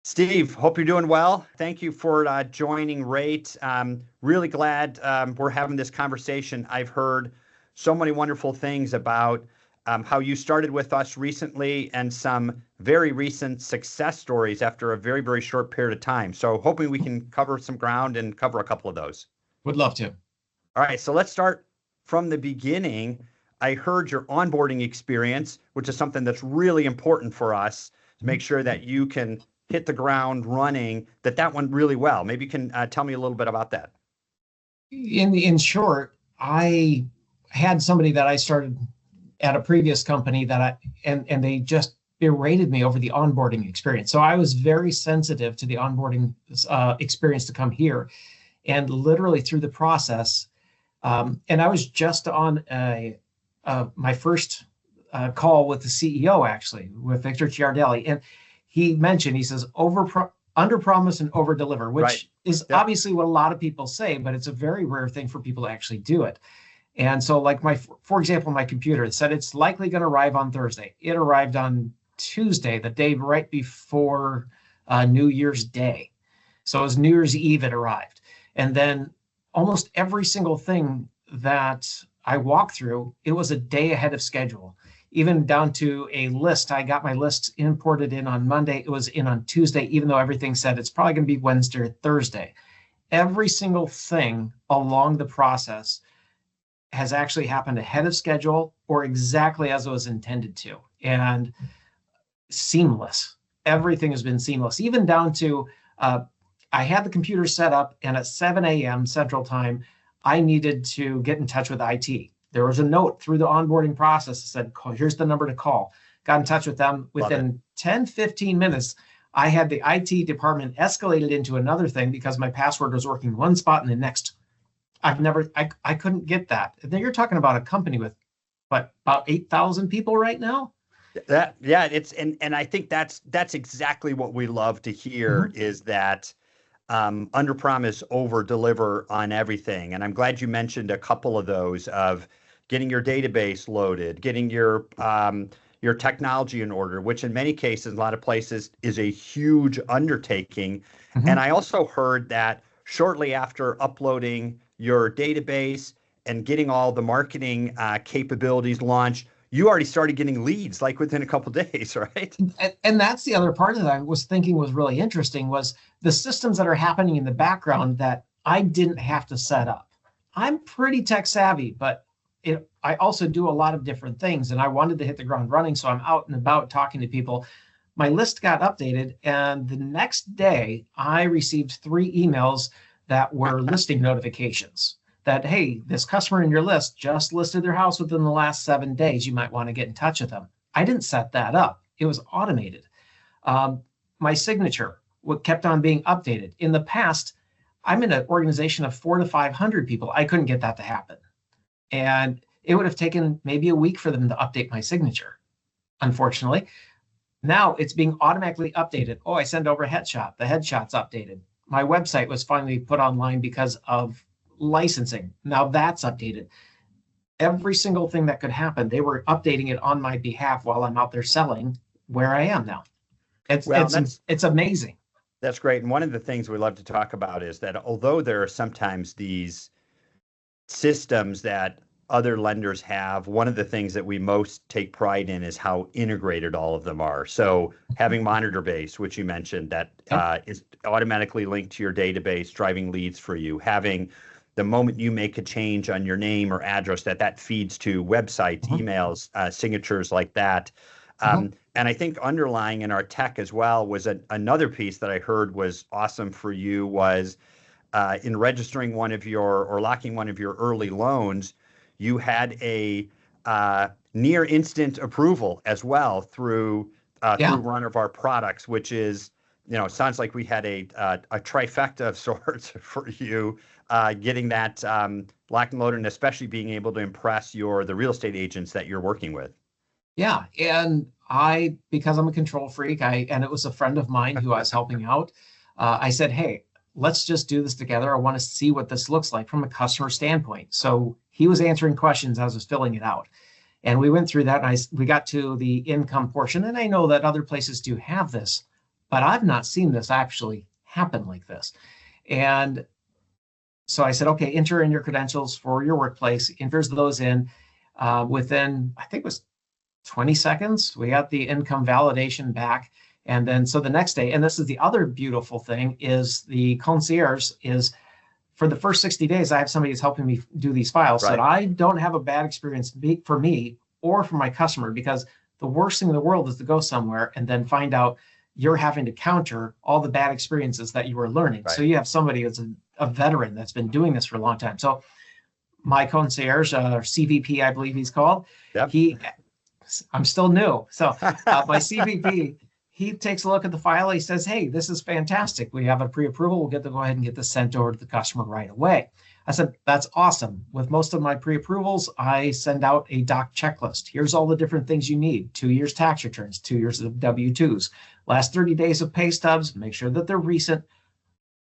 Steve, hope you're doing well. Thank you for joining Rate. Really glad we're having this conversation. I've heard so many wonderful things about how you started with us recently and some very recent success stories after a very, very short period of time. So hoping we can cover some ground and cover a couple of those. Would love to. All right, so let's start from the beginning. I heard your onboarding experience, which is something that's really important for us to make sure that you can hit the ground running, that went really well. Maybe you can tell me a little bit about that. In short, I had somebody that I started at a previous company and they just berated me over the onboarding experience. So I was very sensitive to the onboarding experience to come here, and literally through the process. And I was just on my first call with the CEO, actually, with Victor Giardelli, and he mentioned, he says, under promise and over deliver, which is obviously what a lot of people say, but it's a very rare thing for people to actually do it. And so like for example, my computer, it said it's likely going to arrive on Thursday. It arrived on Tuesday, the day right before New Year's Day. So it was New Year's Eve it arrived. And then almost every single thing that I walked through, it was a day ahead of schedule. Even down to a list. I got my list imported in on Monday. It was in on Tuesday, even though everything said it's probably going to be Wednesday or Thursday. Every single thing along the process has actually happened ahead of schedule or exactly as it was intended to. And seamless. Everything has been seamless, even down to I had the computer set up, and at 7 a.m. Central Time, I needed to get in touch with IT. There was a note through the onboarding process that said, here's the number to call. Got in touch with them. Within 10, 15 minutes, I had the IT department escalated into another thing because my password was working one spot and the next. I couldn't get that. And then you're talking about a company with, about 8,000 people right now? And I think that's exactly what we love to hear is that under promise, over deliver on everything. And I'm glad you mentioned a couple of those of getting your database loaded, getting your technology in order, which in many cases, a lot of places is a huge undertaking. And I also heard that shortly after uploading your database and getting all the marketing capabilities launched, you already started getting leads like within a couple of days, right? And that's the other part that I was thinking was really interesting was the systems that are happening in the background that I didn't have to set up. I'm pretty tech savvy, but I also do a lot of different things, and I wanted to hit the ground running. So I'm out and about talking to people. My list got updated, and the next day I received 3 emails that were listing notifications that, hey, this customer in your list just listed their house within the last 7 days. You might want to get in touch with them. I didn't set that up. It was automated. My signature kept on being updated. In the past, I'm in an organization of 400 to 500 people. I couldn't get that to happen. And it would have taken maybe a week for them to update my signature. Unfortunately, now it's being automatically updated. Oh, I send over a headshot. The headshot's updated. My website was finally put online because of licensing. Now that's updated. Every single thing that could happen, they were updating it on my behalf while I'm out there selling where I am now. It's amazing. That's great. And one of the things we love to talk about is that although there are sometimes these systems that other lenders have, one of the things that we most take pride in is how integrated all of them are. So having Monitor Base, which you mentioned, that is automatically linked to your database, driving leads for you, having the moment you make a change on your name or address, that feeds to websites, emails, signatures like that. And I think underlying in our tech as well was another piece that I heard was awesome for you was in registering locking one of your early loans, you had a near instant approval as well through one of our products, which is, sounds like we had a trifecta of sorts for you, getting that locked and loaded, and especially being able to impress the real estate agents that you're working with. Yeah, and because I'm a control freak, and it was a friend of mine who I was helping out, I said, hey, let's just do this together. I want to see what this looks like from a customer standpoint. So he was answering questions as I was filling it out. And we went through that, and we got to the income portion. And I know that other places do have this, but I've not seen this actually happen like this. And so I said, okay, enter in your credentials for your workplace, enters those in. Within, I think it was 20 seconds, we got the income validation back. And then, so the next day, and this is the other beautiful thing, is the concierge is, for the first 60 days, I have somebody who's helping me do these files, so that I don't have a bad experience for me or for my customer, because the worst thing in the world is to go somewhere and then find out you're having to counter all the bad experiences that you were learning. So you have somebody that's a veteran that's been doing this for a long time. So my concierge, or CVP, I believe he's called, I'm still new. So my CVP, he takes a look at the file. He says, hey, this is fantastic. We have a pre-approval. We'll get to go ahead and get this sent over to the customer right away. I said, that's awesome. With most of my pre-approvals, I send out a doc checklist. Here's all the different things you need: 2 years tax returns, 2 years of W-2s, last 30 days of pay stubs, make sure that they're recent,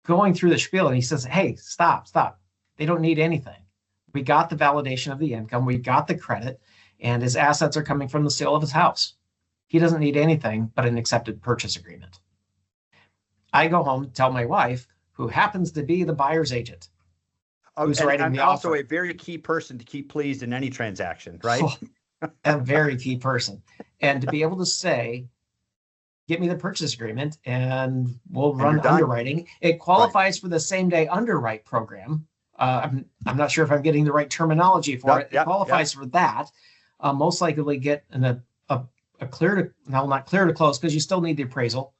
going through the spiel. And he says, hey, stop. They don't need anything. We got the validation of the income. We got the credit, and his assets are coming from the sale of his house. He doesn't need anything but an accepted purchase agreement. I go home, tell my wife, who happens to be the buyer's agent, who's writing the offer. Also a very key person to keep pleased in any transaction, right? A very key person. And to be able to say, get me the purchase agreement and we'll run underwriting. It qualifies for the same day underwrite program. I'm not sure if I'm getting the right terminology for it. It qualifies for that. Most likely get a clear to, no, not clear to close, because you still need the appraisal,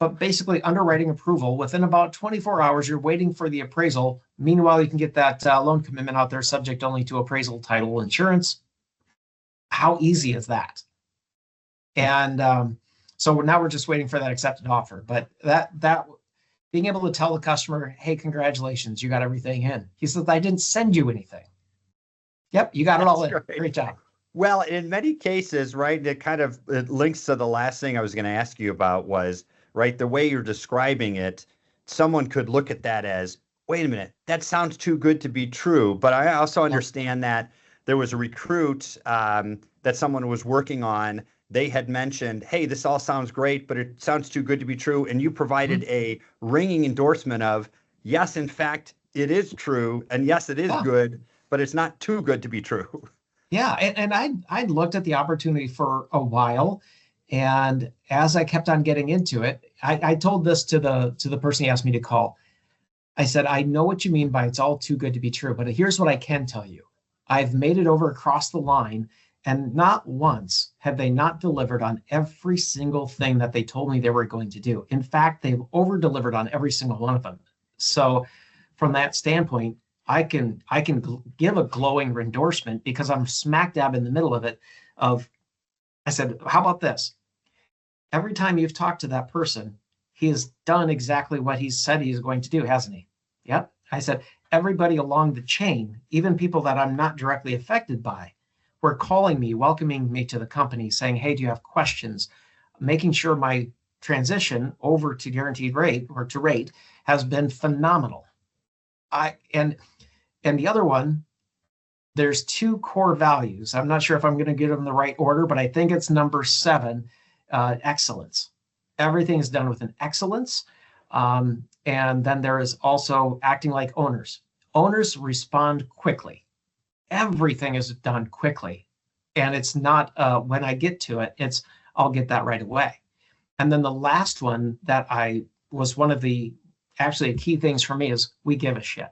but basically underwriting approval within about 24 hours. You're waiting for the appraisal. Meanwhile, you can get that loan commitment out there, subject only to appraisal, title, insurance. How easy is that? And so now we're just waiting for that accepted offer. But that being able to tell the customer, hey, congratulations, you got everything in. He says, I didn't send you anything. Yep, you got it all in. Great job. Well, in many cases, right, it links to the last thing I was going to ask you about was, right, the way you're describing it, someone could look at that as, wait a minute, that sounds too good to be true. But I also understand that there was a recruit that someone was working on. They had mentioned, hey, this all sounds great, but it sounds too good to be true. And you provided a ringing endorsement of, yes, in fact, it is true. And yes, it is good, but it's not too good to be true. Yeah, and I'd looked at the opportunity for a while, and as I kept on getting into it, I told this to the person he asked me to call. I said, I know what you mean by it's all too good to be true, but here's what I can tell you. I've made it over across the line, and not once have they not delivered on every single thing that they told me they were going to do. In fact, they've over-delivered on every single one of them. So from that standpoint, I can give a glowing endorsement, because I'm smack dab in the middle of it. I said, how about this? Every time you've talked to that person, he has done exactly what he said he is going to do, hasn't he? Yep. I said, everybody along the chain, even people that I'm not directly affected by, were calling me, welcoming me to the company, saying, hey, do you have questions? Making sure my transition over to guaranteed rate, or to rate, has been phenomenal. And the other one, there's 2 core values. I'm not sure if I'm going to get them in the right order, but I think it's number 7, excellence. Everything is done with an excellence. And then there is also acting like owners. Owners respond quickly. Everything is done quickly. And it's not, when I get to it, it's, I'll get that right away. And then the last one that was one of the actually key things for me is, we give a shit.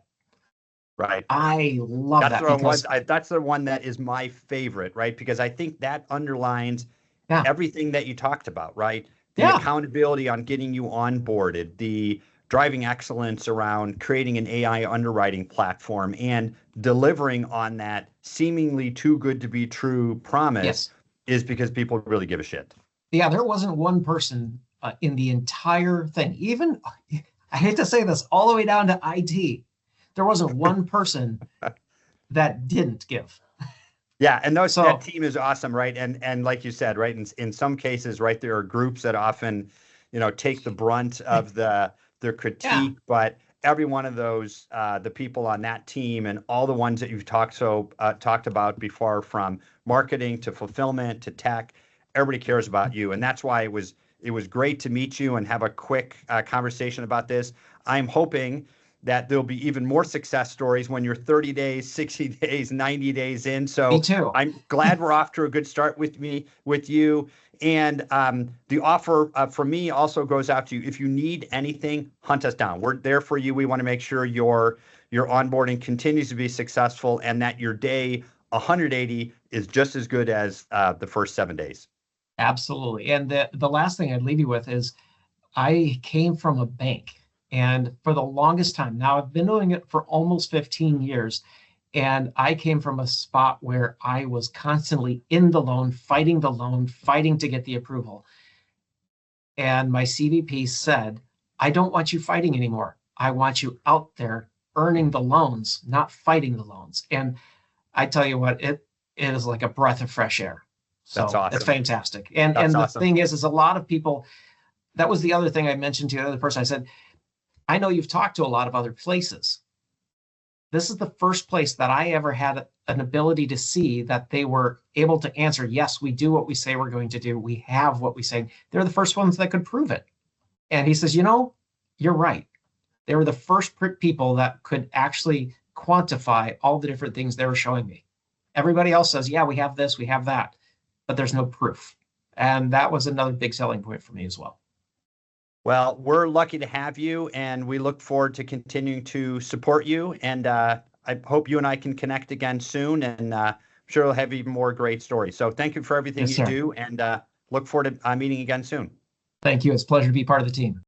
Right. I love that. That's the one that is my favorite, right? Because I think that underlines everything that you talked about, right? The accountability on getting you onboarded, the driving excellence around creating an AI underwriting platform, and delivering on that seemingly too good to be true promise is because people really give a shit. Yeah, there wasn't one person in the entire thing, even, I hate to say this, all the way down to IT. There wasn't one person that didn't give. Yeah, and that team is awesome, right? And like you said, right, in some cases, right, there are groups that often, take the brunt of their critique, but every one of those, the people on that team and all the ones that you've talked about before, from marketing to fulfillment to tech, everybody cares about you, and that's why it was It was great to meet you and have a quick conversation about this. I'm hoping that there'll be even more success stories when you're 30 days, 60 days, 90 days in. Me So too. I'm glad we're off to a good start with you. And the offer from me also goes out to you. If you need anything, hunt us down. We're there for you. We want to make sure your onboarding continues to be successful and that your day 180 is just as good as the first 7 days. Absolutely. And the last thing I'd leave you with is I came from a bank. And for the longest time, now I've been doing it for almost 15 years. And I came from a spot where I was constantly in the loan, fighting to get the approval. And my CVP said, I don't want you fighting anymore. I want you out there earning the loans, not fighting the loans. And I tell you what, it is like a breath of fresh air. So That's awesome. it's fantastic. And That's the awesome. thing is a lot of people, that was the other thing I mentioned to the other person. I said, I know you've talked to a lot of other places. This is the first place that I ever had an ability to see that they were able to answer, yes, we do what we say we're going to do. We have what we say. They're the first ones that could prove it. And he says, you're right. They were the first people that could actually quantify all the different things they were showing me. Everybody else says, yeah, we have this, we have that, but there's no proof. And that was another big selling point for me as well. Well, we're lucky to have you, and we look forward to continuing to support you. And I hope you and I can connect again soon, and I'm sure we'll have even more great stories. So thank you for everything you do, and look forward to meeting again soon. Thank you. It's a pleasure to be part of the team.